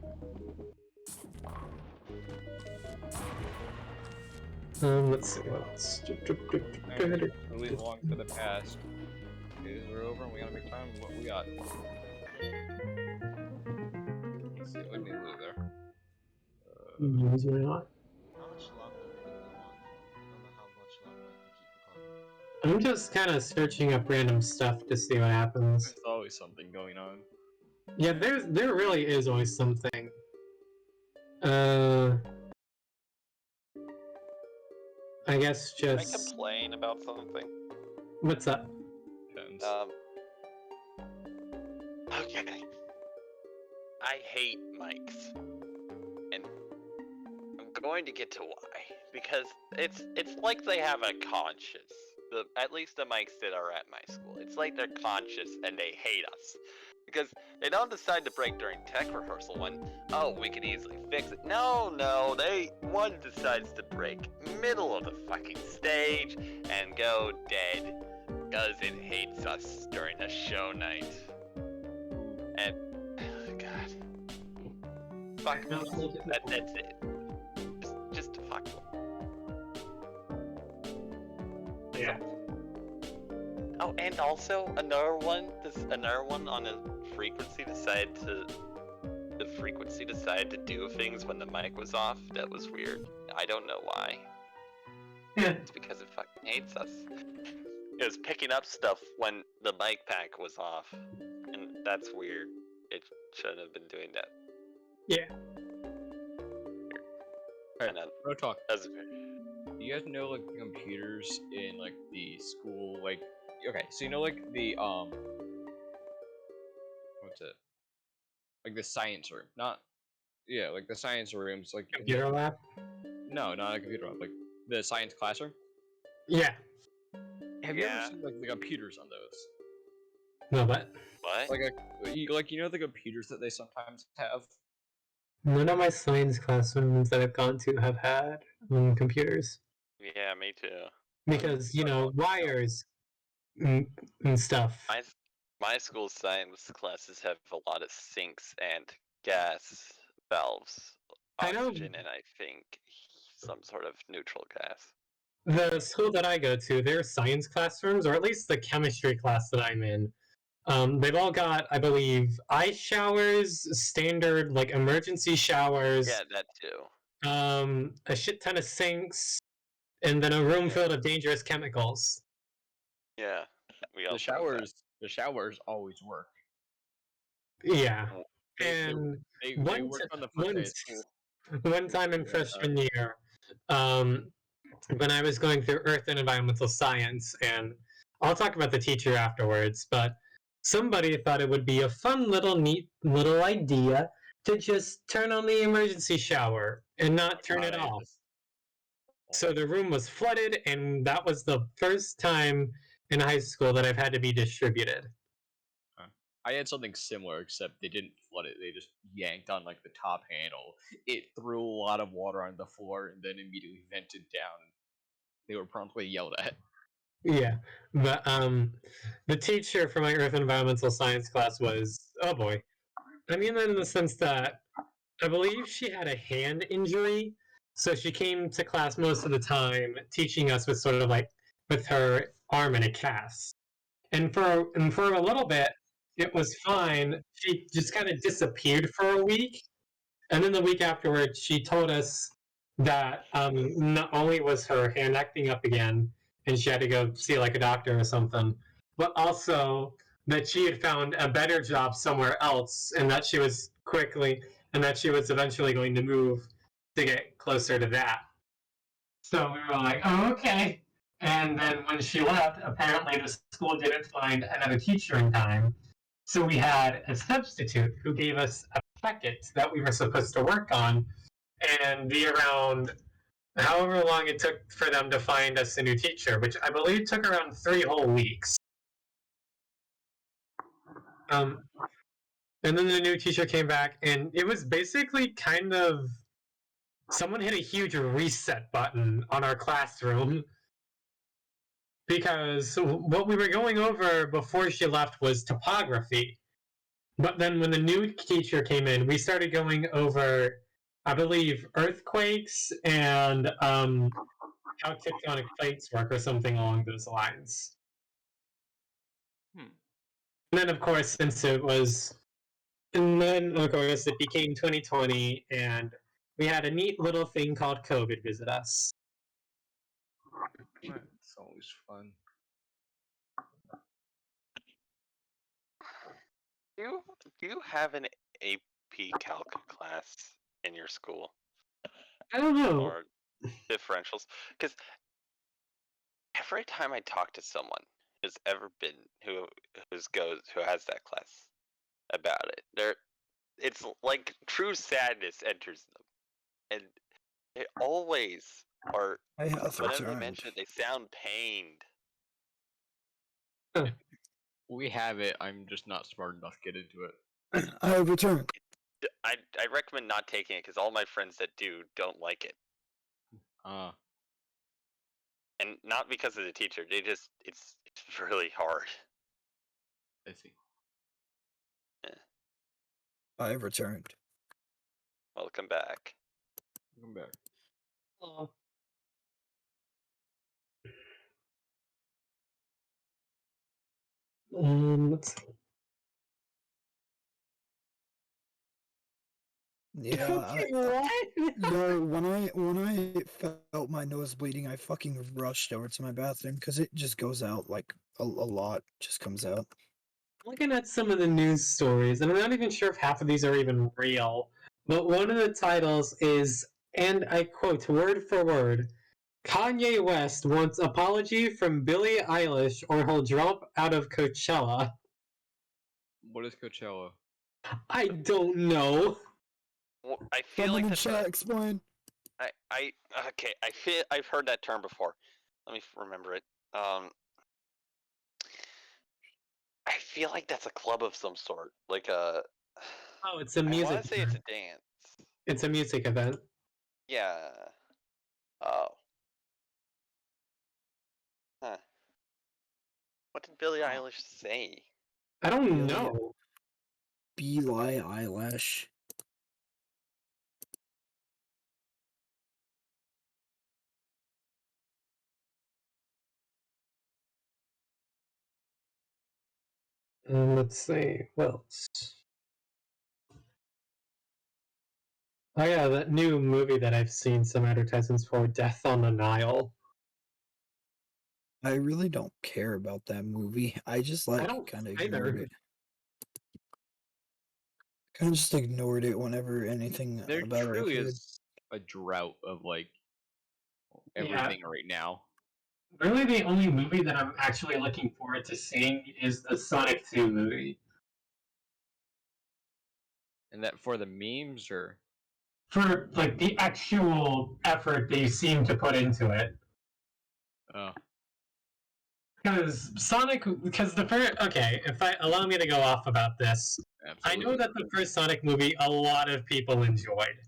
B: Let's see what else.
C: And we belong to the past. Days are over, and we gotta make time for what we got. Let's see, let me move there.
B: Use or not.
A: How much longer do we go on for? I don't know how much longer I can keep recording.
B: I'm just kind of searching up random stuff to see what happens.
C: There's always something going on.
B: Yeah, there really is always something. I guess
E: Can I
B: just
E: complain about something?
B: what's up?
C: Depends.
E: Okay. I hate mics, and I'm going to get to why. Because it's like they have a conscience. At least the mics that are at my school. It's like they're conscious and they hate us. Because they don't decide to break during tech rehearsal when, oh, we can easily fix it. No, one decides to break middle of the fucking stage and go dead. Because it hates us during a show night. And, God. Fuck them. That's it. Just fuck them.
B: Yeah.
E: Oh, and also another one on a frequency decided to do things when the mic was off. That was weird. I don't know why.
B: Yeah.
E: It's because it fucking hates us. It was picking up stuff when the mic pack was off, and that's weird. It shouldn't have been doing that.
B: Yeah.
E: And
C: Real talk.
E: that's
C: Do you guys know like the computers in like the school, like okay, so you know like the what's it? Like the science room, not like the science rooms, like
B: Computer lab?
C: no, not a computer lab, like the science classroom.
B: Yeah.
C: Have you ever
E: Yeah.
C: seen like the computers on those?
B: No, but
E: What?
C: Like you know the computers that they sometimes have.
B: none of my science classrooms that I've gone to have had computers.
E: Yeah, me too.
B: Because, wires and, and stuff.
E: My my school science classes have a lot of sinks and gas valves,
B: I know
E: oxygen, and I think some sort of neutral gas.
B: the school that I go to, their science classrooms, or at least the chemistry class that I'm in, they've all got, I believe, ice showers, standard like emergency showers,
E: Yeah, that too.
B: a shit ton of sinks, and then a room
E: Yeah.
B: filled of dangerous chemicals.
E: Yeah, we
C: The
E: also have that.
C: showers always work.
B: Yeah,
E: W-
B: and
C: They
B: one
C: worked on the first
B: one
C: day of school.
B: one time in freshman year, um, when I was going through Earth and Environmental Science, and I'll talk about the teacher afterwards, but somebody thought it would be a fun little neat little idea to just turn on the emergency shower and not turn it off. So the room was flooded, and that was the first time in high school that I've had to be distributed.
C: I had something similar, except they didn't flood it. They just yanked on like the top handle. It threw a lot of water on the floor and then immediately vented down. They were promptly yelled at.
B: Yeah, but the teacher for my Earth and Environmental Science class was, oh boy. I mean that in the sense that I believe she had a hand injury, so she came to class most of the time teaching us with sort of like with her arm in a cast. And for a little bit, it was fine. She just kind of disappeared for a week, and then the week afterwards, she told us that not only was her hand acting up again, and she had to go see like a doctor or something, but also that she had found a better job somewhere else, and that she was eventually going to move to get closer to that. So we were like, oh, okay. And then when she left, apparently the school didn't find another teacher in time. So we had a substitute who gave us a packet that we were supposed to work on and be around however long it took for them to find us a new teacher, which I believe took around 3 whole weeks. And then the new teacher came back, and it was basically kind of someone hit a huge reset button on our classroom because what we were going over before she left was topography. But then when the new teacher came in, we started going over, I believe, earthquakes and how tectonic plates work or something along those lines. And then, of course, it became 2020, and we had a neat little thing called COVID visit us.
C: It's always fun.
E: Do you have an AP Calc class in your school
B: I don't know.
E: or differentials? Because every time I talk to someone who's ever been who has that class about it, it's like true sadness enters them, and they always are.
D: I have
E: Whenever they
D: returned.
E: mention it, they sound pained.
C: We have it. I'm just not smart enough to get into it.
D: I have returned.
E: I recommend not taking it because all my friends that do don't like it, and not because of the teacher. They just it's really hard.
C: I see.
D: I have returned.
E: Welcome back.
C: Come back.
B: Oh. Let's see.
D: Yeah, no. When I felt my nose bleeding, I fucking rushed over to my bathroom because it just goes out like a lot just comes out.
B: Looking at some of the news stories, and I'm not even sure if half of these are even real, but one of the titles is, and I quote word for word, Kanye West wants apology from Billie Eilish or he'll drop out of Coachella.
C: What is Coachella?
B: I don't know.
E: Well, I feel
D: Someone
E: like
D: in
E: that's
D: chat explain.
E: okay. I've heard that term before. Let me remember it. I feel like that's a club of some sort, like a.
B: Oh, it's a
E: I want
B: music.
E: to say it's a dance.
B: It's a music event.
E: Yeah. Oh. Huh. What did Billie Eilish say?
B: I don't
D: Billie
B: know.
D: Billie Eyelash.
B: Let's see. What else? Oh yeah, that new movie that I've seen some advertisements for, Death on the Nile.
D: I really don't care about that movie. I just
B: I
D: like
B: don't
D: kind of
B: either.
D: ignored it. Kind of just ignored it whenever anything
C: There
D: about it I
C: truly
D: heard.
C: is a drought of like
B: Yeah.
C: everything right now.
B: Really, the only movie that I'm actually looking forward to seeing is the Sonic 2 movie.
C: And that for the memes or
B: For like the actual effort they seem to put into it.
C: oh
B: Because the first, okay, if I allow me to go off about this,
C: absolutely.
B: I know that the first Sonic movie a lot of people enjoyed.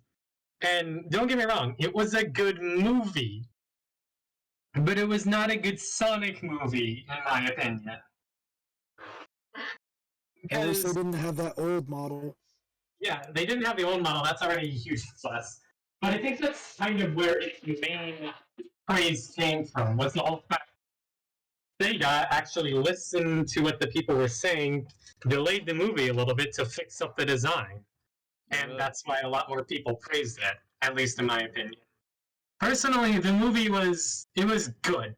B: And don't get me wrong, it was a good movie. But it was not a good Sonic movie, in my opinion.
D: At least they
B: Because,
D: didn't have that old model.
B: yeah, they didn't have the old model, that's already a huge plus. But I think that's kind of where its main praise came from, was the whole fact Sega actually listened to what the people were saying, delayed the movie a little bit to fix up the design. And that's why a lot more people praised it, at least in my opinion. Personally, the movie was good.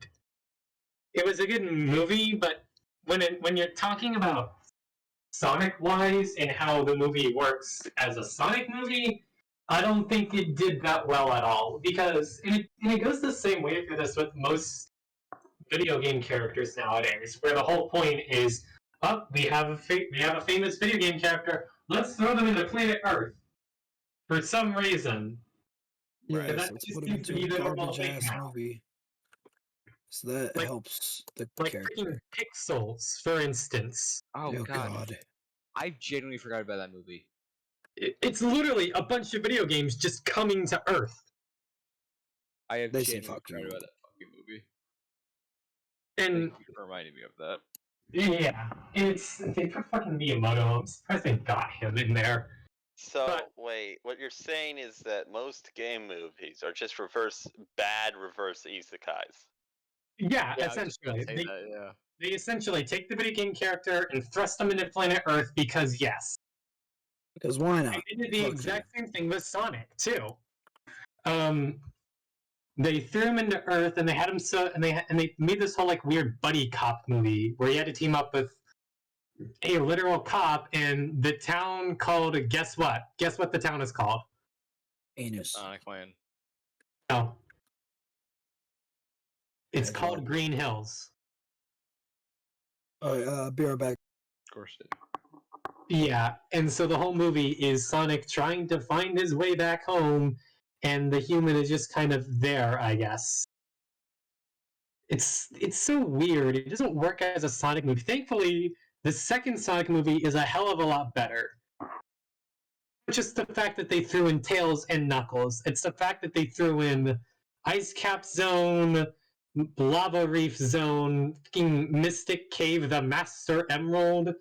B: It was a good movie, but when you're talking about Sonic wise and how the movie works as a Sonic movie, I don't think it did that well at all. Because it goes the same way for this with most video game characters nowadays, where the whole point is, oh, we have a famous video game character, let's throw them into planet Earth for some reason.
C: Right.
D: Yes,
B: That
D: let's
B: just
D: put him
B: seems to
D: into
B: be
D: a
B: the normal
D: garbage
B: thing
D: ass
B: now.
D: movie. So that
B: Like-
D: helps the
B: Like freaking
D: character.
B: Pixels, for instance.
C: Oh,
D: Oh
C: god.
D: god.
C: I genuinely forgot about that movie.
B: It's literally a bunch of video games just coming to Earth.
C: I have
D: They say
C: genuinely
D: fuck
C: forgot
D: you.
C: about that fucking movie.
B: And
C: Thank you for reminding me of that.
B: yeah, they put fucking Miyamoto. I'm surprised they got him in there.
E: So
B: But-
E: wait, what you're saying is that most game movies are just bad reverse isekais.
B: Yeah,
C: Yeah, I was just gonna
B: essentially.
C: say that, yeah.
B: They essentially take the video game character and thrust them into planet Earth because yes.
D: Because why not?
B: And they did the
D: Fuck
B: exact same thing with Sonic too. They threw him into Earth, and they had him and they made this whole like weird buddy cop movie where he had to team up with a literal cop in the town called guess what? Guess what the town is called?
D: Anus.
C: Sonic Land.
B: No. It's
D: Hedgehog.
B: called Green Hills.
D: Be right back.
C: Of course it.
B: Yeah, and so the whole movie is Sonic trying to find his way back home, and the human is just kind of there, I guess. It's so weird. It doesn't work as a Sonic movie. Thankfully, the second Sonic movie is a hell of a lot better. Just the fact that they threw in Tails and Knuckles. It's the fact that they threw in Ice Cap Zone, Lava Reef Zone, fucking Mystic Cave, the Master Emerald.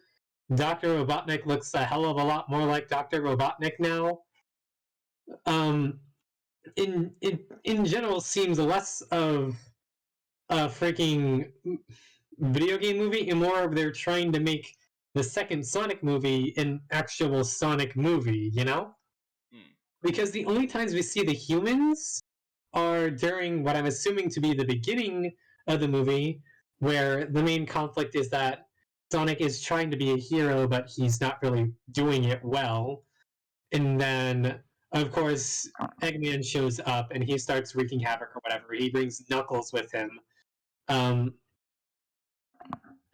B: Dr. Robotnik looks a hell of a lot more like Dr. Robotnik now. In general, seems less of a freaking video game movie and more of they're trying to make the second Sonic movie an actual Sonic movie, you know? Because the only times we see the humans are during what I'm assuming to be the beginning of the movie, where the main conflict is that Sonic is trying to be a hero, but he's not really doing it well. And then, of course, Eggman shows up and he starts wreaking havoc or whatever. He brings Knuckles with him. And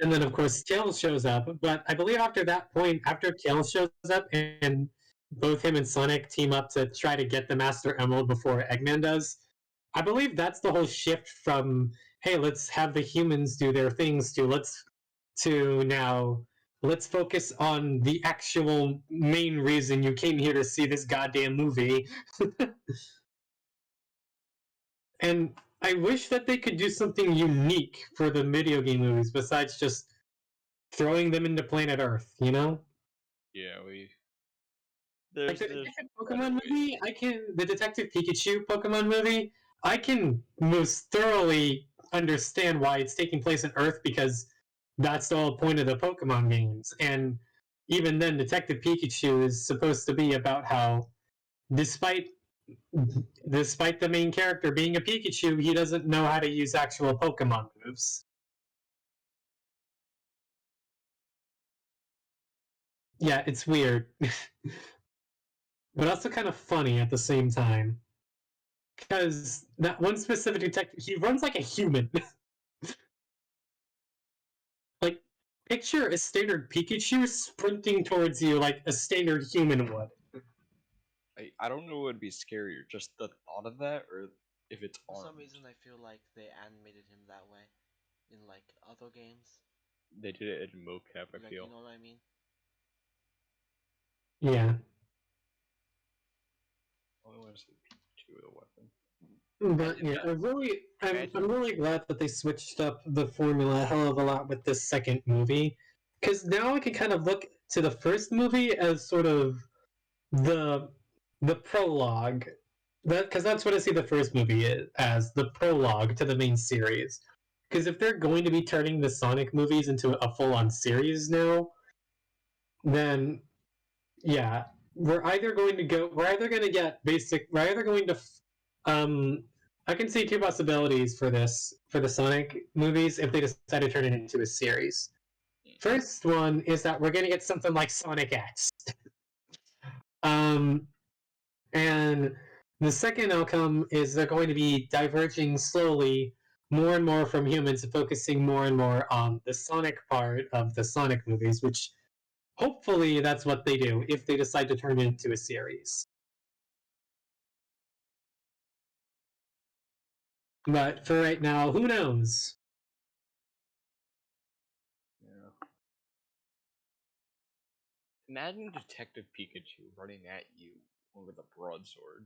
B: And then, of course, Tails shows up. But I believe after that point, after Tails shows up and both him and Sonic team up to try to get the Master Emerald before Eggman does, I believe that's the whole shift from, hey, let's have the humans do their things to now let's focus on the actual main reason you came here to see this goddamn movie. And I wish that they could do something unique for the video game movies besides just throwing them into planet Earth, you know?
C: Yeah,
B: Like the
C: there's
B: Detective
C: better
B: Pokemon
C: ways.
B: movie, the Detective Pikachu Pokemon movie, I can most thoroughly understand why it's taking place on Earth because that's the whole point of the Pokemon games. And even then, Detective Pikachu is supposed to be about how, despite despite the main character being a Pikachu, he doesn't know how to use actual Pokemon moves. Yeah, it's weird, but also kind of funny at the same time. Because that one specific detective, he runs like a human. Like, picture a standard Pikachu sprinting towards you like a standard human would.
C: I don't know what would be scarier, just the thought of that, or if it's
A: For
C: armed.
A: some reason, I feel like they animated him that way in like other games.
C: They did it in mocap, I
A: Like,
C: feel.
A: you know what I mean?
B: Yeah.
C: Only want to see Pikachu with a weapon.
B: But yeah, I'm really glad that they switched up the formula a hell of a lot with this second movie, because now I can kind of look to the first movie as sort of the the prologue, because that's what I see the first movie as the prologue to the main series. Because if they're going to be turning the Sonic movies into a full-on series now, then yeah, we're either going to get basic, we're either going to um I can see two possibilities for this for the Sonic movies if they decide to turn it into a series. First one is that we're going to get something like Sonic X. um and the second outcome is they're going to be diverging slowly more and more from humans and focusing more and more on the Sonic part of the Sonic movies, which hopefully that's what they do if they decide to turn it into a series. But for right now, who knows?
C: Yeah. Imagine Detective Pikachu running at you with a broadsword.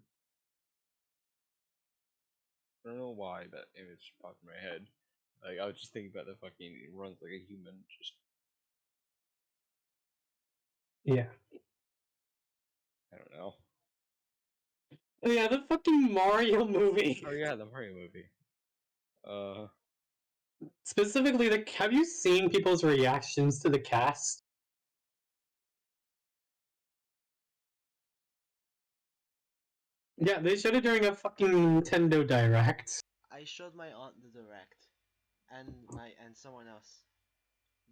C: I don't know why that image popped in my head. Like I was just thinking about the fucking it runs like a human. Just
B: Yeah.
C: I don't know.
B: Oh yeah, the fucking Mario movie.
C: Oh yeah, the Mario movie. Uh,
B: Specifically, have you seen people's reactions to the cast? Yeah, they showed it during a fucking Nintendo Direct.
A: I showed my aunt the direct, and someone else.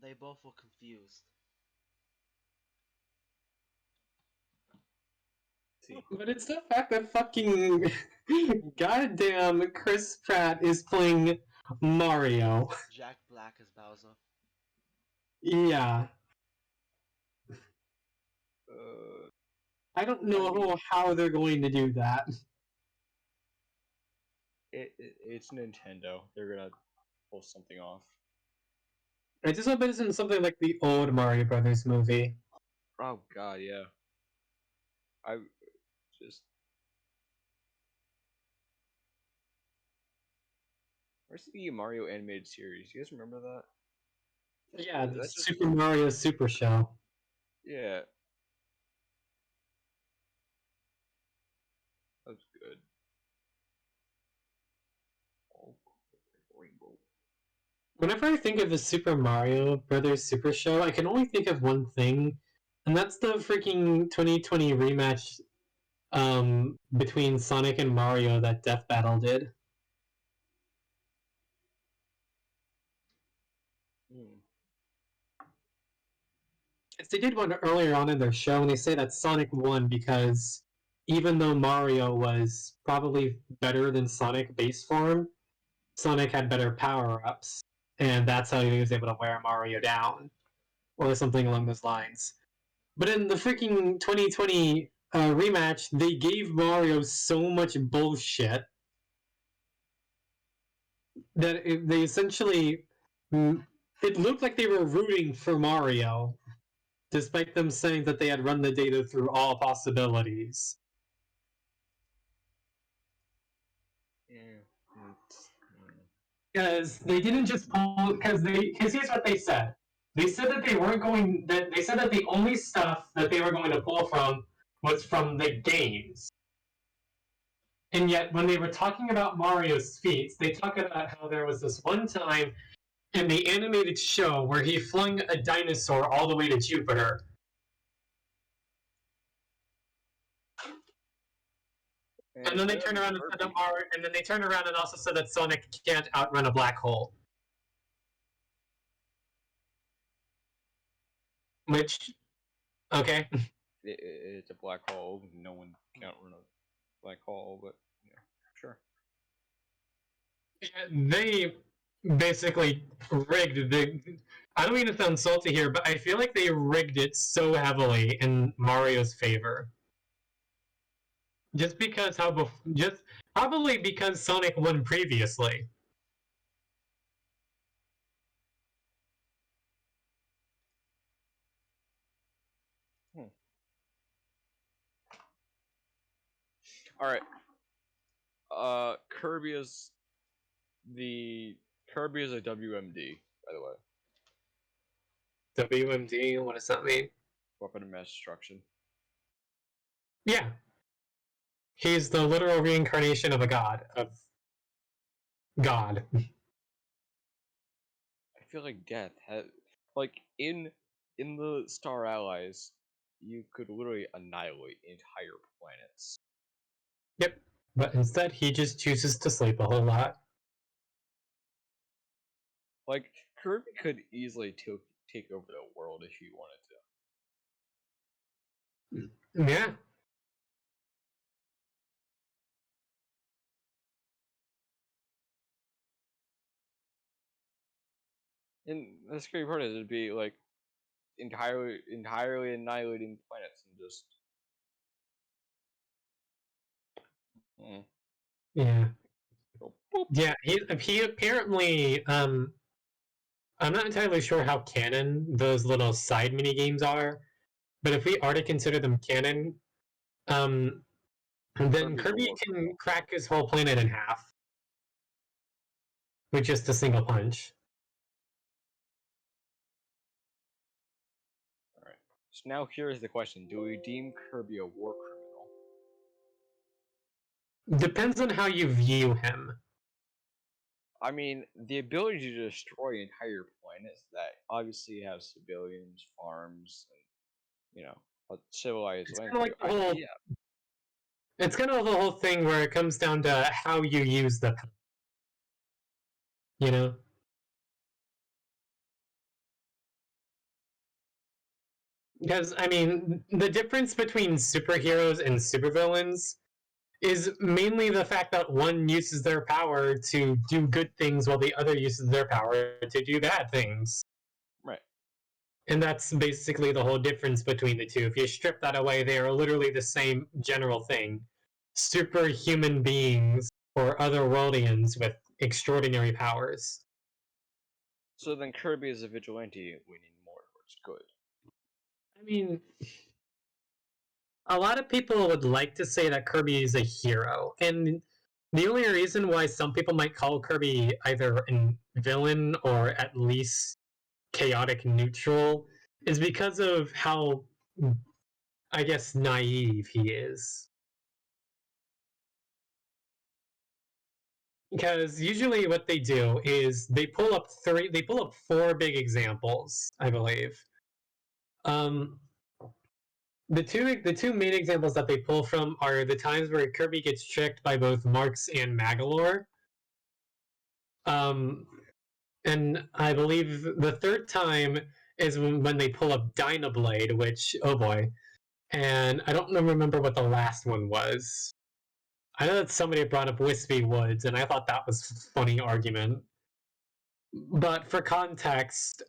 A: They both were confused.
C: see.
B: But it's the fact that fucking goddamn Chris Pratt is playing Mario.
A: Jack Black as Bowser.
B: Yeah.
C: Uh,
B: I don't
C: I mean,
B: know how they're going to do that.
C: it's Nintendo. They're gonna pull something off.
B: I just hope it isn't something like the old Mario Brothers movie.
C: Oh god, yeah. I just where's the Mario animated series? You guys remember that?
B: Yeah, the
C: That's just
B: Super Mario Super Show.
C: yeah. That's good. Oh, rainbow.
B: Whenever I think of the Super Mario Brothers Super Show, I can only think of one thing, and that's the freaking 2020 rematch between Sonic and Mario that Death Battle did.
C: Hmm.
B: They did one earlier on in their show, and they say that Sonic won because even though Mario was probably better than Sonic base form, Sonic had better power ups. and that's how he was able to wear Mario down, or something along those lines. But in the freaking 2020 rematch, they gave Mario so much bullshit that they essentially it looked like they were rooting for Mario, despite them saying that they had run the data through all possibilities. Because they didn't just pull. Because here's what they said. They said that they weren't going. That they said that the only stuff that they were going to pull from was from the games. And yet, when they were talking about Mario's feats, they talk about how there was this one time in the animated show where he flung a dinosaur all the way to Jupiter. And then they turn around and said that Mario, and then they turn around and also said that Sonic can't outrun a black hole. Which, okay.
C: It's a black hole. No one can't run a black hole, but yeah, sure.
B: They basically rigged the. I don't mean to sound salty here, but I feel like they rigged it so heavily in Mario's favor. Just because just probably because Sonic won previously.
C: All right. Kirby is a WMD, by the way.
B: WMD, what does that mean?
C: Weapon of mass destruction.
B: Yeah. He's the literal reincarnation of a god. Of God.
C: I feel like death has, like in the Star Allies, you could literally annihilate entire planets.
B: Yep. But instead, he just chooses to sleep a whole lot.
C: Like Kirby could easily take over the world if he wanted to.
B: Yeah.
C: And the scary part is it'd be like entirely annihilating planets and just.
B: Yeah.
C: Go boop.
B: Yeah, he apparently I'm not entirely sure how canon those little side mini games are, but if we are to consider them canon, then
C: Kirby's
B: Kirby
C: a
B: can crack his whole planet in half with just a single punch.
C: Alright. So now here is the question: do we deem Kirby a war criminal?
B: Depends on how you view him.
C: I mean, the ability to destroy entire planets that obviously have civilians, farms, and a civilized
B: It's
C: land.
B: kind of like the whole.
C: Yeah.
B: It's kind of the whole thing where it comes down to how you use the. You know. Because I mean, the difference between superheroes and supervillains is mainly the fact that one uses their power to do good things while the other uses their power to do bad things.
C: Right.
B: And that's basically the whole difference between the two. If you strip that away, they are literally the same general thing. Superhuman beings or otherworldians with extraordinary powers.
C: So then Kirby is a vigilante leaning more towards good.
B: I mean, a lot of people would like to say that Kirby is a hero, and the only reason why some people might call Kirby either a villain or at least chaotic neutral is because of how, I guess, naive he is. Because usually what they do is they pull up four big examples, I believe. The two main examples that they pull from are the times where Kirby gets tricked by both Marx and Magalore. And I believe the third time is when they pull up Dynablade, which, oh boy. And I don't remember what the last one was. I know that somebody brought up Wispy Woods, and I thought that was a funny argument. But for context,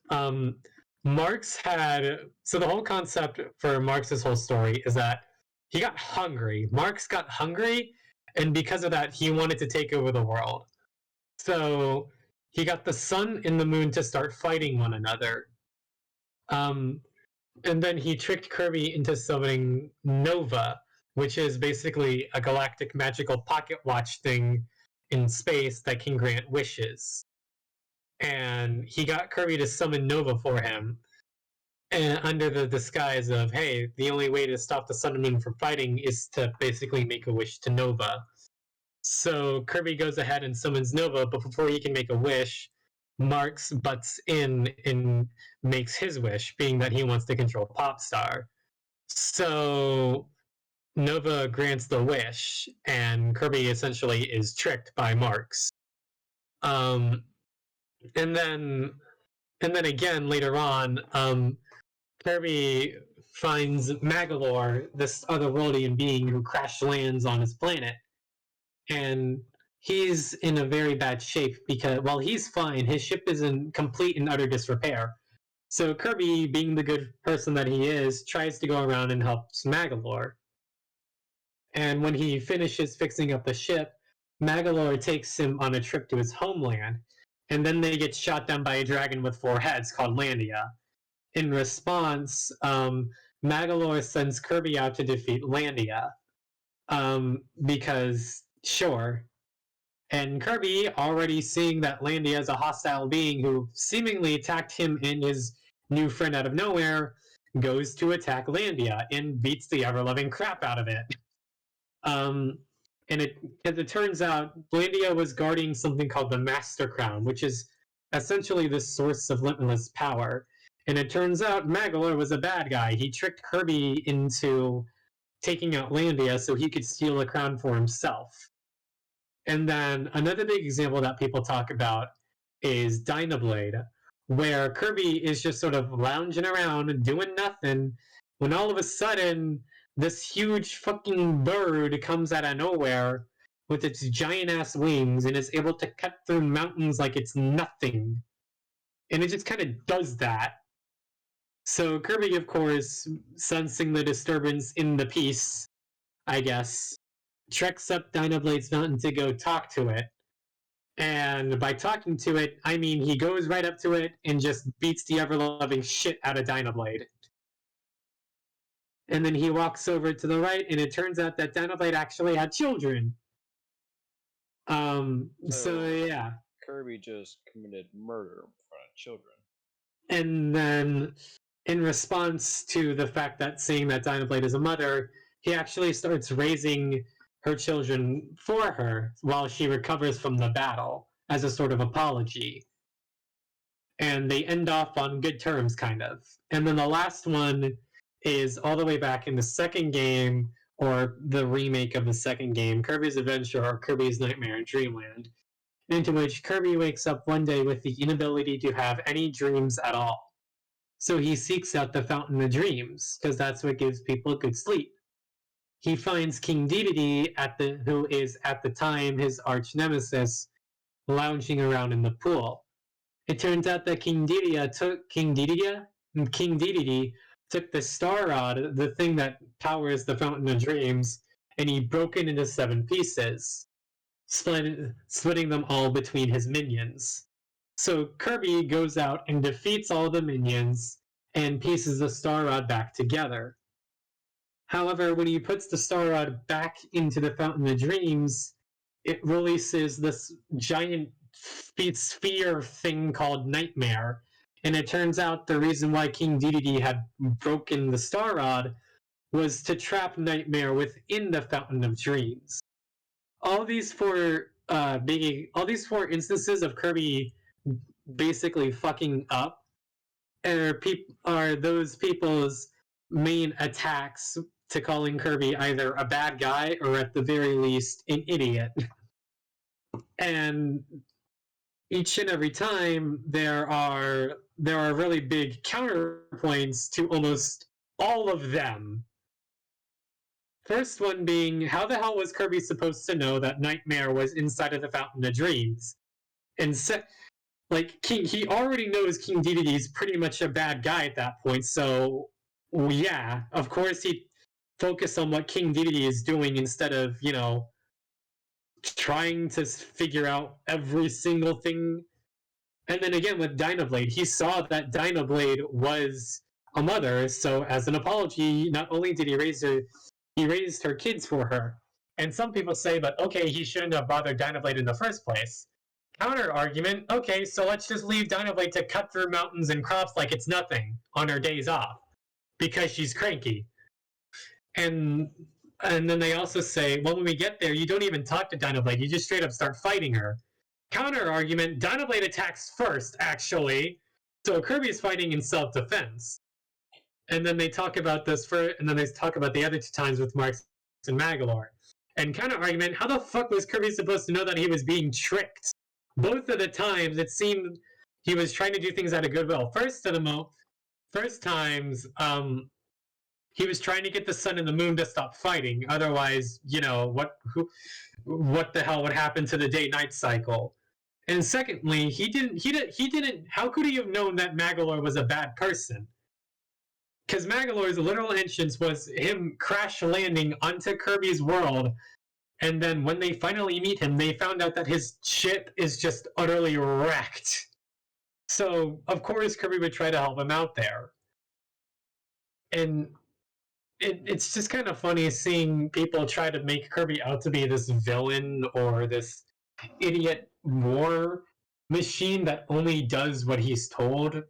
B: Marx had so the whole concept for Marx's whole story is that he got hungry. Marx got hungry, and because of that, he wanted to take over the world. So he got the sun and the moon to start fighting one another. And then he tricked Kirby into summoning Nova, which is basically a galactic magical pocket watch thing in space that can grant wishes. And he got Kirby to summon Nova for him, and under the disguise of, hey, the only way to stop the sun and moon from fighting is to basically make a wish to Nova. So Kirby goes ahead and summons Nova, but before he can make a wish, Marx butts in and makes his wish, being that he wants to control Popstar. So Nova grants the wish, and Kirby essentially is tricked by Marx. And then again later on, Kirby finds Magalore, this otherworldly being who crash lands on his planet, and he's in a very bad shape because while he's fine, his ship is in complete and utter disrepair. So Kirby, being the good person that he is, tries to go around and helps Magalore. And when he finishes fixing up the ship, Magalore takes him on a trip to his homeland, and then they get shot down by a dragon with 4 heads called Landia. In response, Magalore sends Kirby out to defeat Landia, because sure. And Kirby, already seeing that Landia is a hostile being who seemingly attacked him and his new friend out of nowhere, goes to attack Landia and beats the ever-loving crap out of it. And as it turns out, Landia was guarding something called the Master Crown, which is essentially the source of limitless power. And it turns out Magalore was a bad guy. He tricked Kirby into taking out Landia so he could steal the crown for himself. And then another big example that people talk about is Dynablade, where Kirby is just sort of lounging around doing nothing when all of a sudden this huge fucking bird comes out of nowhere with its giant ass wings and is able to cut through mountains like it's nothing. And it just kind of does that. So Kirby, of course, sensing the disturbance in the peace, I guess, treks up Dynablade's mountain to go talk to it. And by talking to it, I mean he goes right up to it and just beats the ever-loving shit out of Dynablade. And then he walks over to the right, and it turns out that Dynablade actually had children. So yeah.
C: Kirby just committed murder in front of children.
B: And then, in response to the fact that seeing that Dynablade is a mother, he actually starts raising her children for her while she recovers from the battle as a sort of apology. And they end off on good terms, kind of. And then the last one is all the way back in the second game, or the remake of the second game, Kirby's Adventure or Kirby's Nightmare in Dreamland, into which Kirby wakes up one day with the inability to have any dreams at all. So he seeks out the Fountain of Dreams, because that's what gives people good sleep. He finds King Dedede, who is at the time his arch nemesis, lounging around in the pool. It turns out that King Dedede took the Star Rod, the thing that powers the Fountain of Dreams, and he broke it into 7 pieces, splitting them all between his minions. So Kirby goes out and defeats all the minions and pieces the Star Rod back together. However, when he puts the Star Rod back into the Fountain of Dreams, it releases this giant sphere thing called Nightmare. And it turns out the reason why King Dedede had broken the Star Rod was to trap Nightmare within the Fountain of Dreams. All these four instances of Kirby basically fucking up are those people's main attacks to calling Kirby either a bad guy or at the very least an idiot. And each and every time there are really big counterpoints to almost all of them. First one being, how the hell was Kirby supposed to know that Nightmare was inside of the Fountain of Dreams? And like he already knows King Dedede is pretty much a bad guy at that point. So yeah, of course he focus on what King Dedede is doing instead of trying to figure out every single thing. And then again with Dynablade, he saw that Dynablade was a mother, so as an apology, not only did he raised her kids for her. And some people say, but okay, he shouldn't have bothered Dynablade in the first place. Counter argument, okay, so let's just leave Dynablade to cut through mountains and crops like it's nothing on her days off because she's cranky. And and then they also say, well, when we get there, you don't even talk to Dynablade, you just straight up start fighting her. Counter argument, Dynablade attacks first, actually. So Kirby's fighting in self-defense. And then they talk about this and then they talk about the other two times with Marx and Magalore. And counter argument, how the fuck was Kirby supposed to know that he was being tricked? Both of the times it seemed he was trying to do things out of goodwill. First times, he was trying to get the sun and the moon to stop fighting. Otherwise, what the hell would happen to the day-night cycle? And secondly, he didn't. How could he have known that Magalore was a bad person? Because Magalore's literal entrance was him crash landing onto Kirby's world, and then when they finally meet him, they found out that his ship is just utterly wrecked. So of course Kirby would try to help him out there. And it's just kind of funny seeing people try to make Kirby out to be this villain or this idiot war machine that only does what he's told.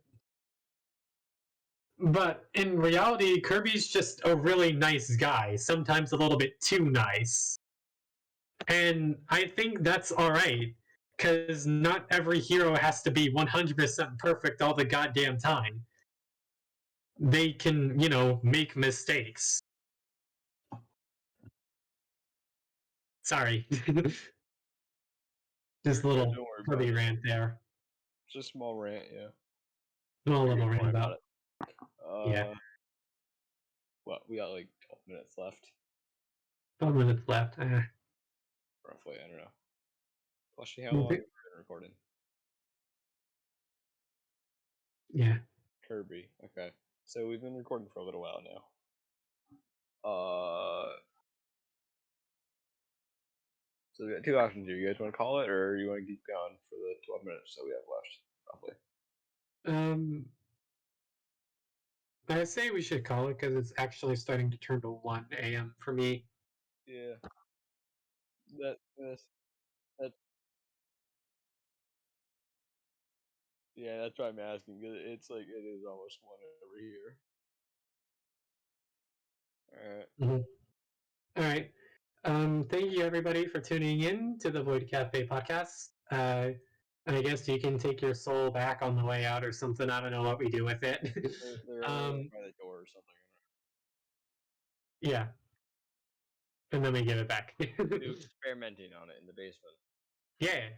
B: But in reality, Kirby's just a really nice guy, sometimes a little bit too nice. And I think that's alright, because not every hero has to be 100% perfect all the goddamn time. They can, make mistakes. Sorry. Just a little Kirby rant there.
C: Just a small rant, yeah.
B: No little
C: Don't
B: rant
C: worry
B: about
C: it.
B: Yeah.
C: What, we got like 12 minutes left,
B: 12 minutes left.
C: roughly, I don't know. Actually, how long have we been recording?
B: Yeah.
C: Kirby, okay. So we've been recording for a little while now. So we got two options here. You guys want to call it, or you want to keep going for the 12 minutes that we have left, roughly?
B: I say we should call it because it's actually starting to turn to 1 a.m. for me.
C: Yeah. Yeah, that's why I'm asking. It's like it is almost 1 over here. Alright.
B: All right. Thank you everybody for tuning in to the Void Cafe podcast. I guess you can take your soul back on the way out or something. I don't know what we do with it.
C: They're by the door or something.
B: Yeah. And then we give it back.
C: Do experimenting on it in the basement.
B: Yeah.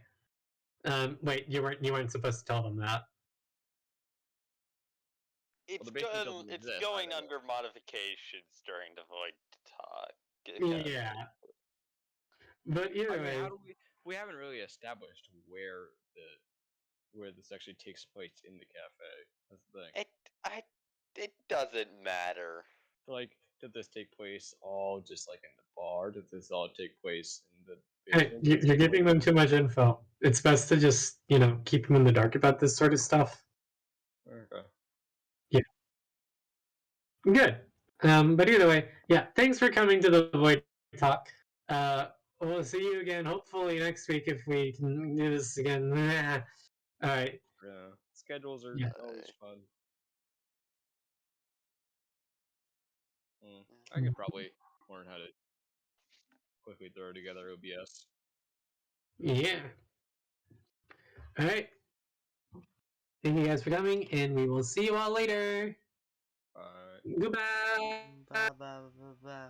B: Wait, you weren't supposed to tell them that.
E: It's,
C: well,
E: it's going under modifications during the void talk.
B: Yeah. But either way,
C: how do we haven't really established where this actually takes place in the cafe. That's the thing.
E: It doesn't matter.
C: So, like, did this take place all just like in the bar? Did this all take place in the basement?
B: you're giving them too much info. It's best to just, keep them in the dark about this sort of stuff.
C: Okay.
B: Yeah. Good. But either way, yeah, thanks for coming to the Void Talk. We'll see you again hopefully next week if we can do this again. All right.
C: Yeah. Schedules are always fun. I could probably learn how to quickly throw together OBS.
B: Yeah. All right. Thank you guys for coming, and we will see you all later.
C: Bye.
B: Goodbye.
A: Bye bye bye bye.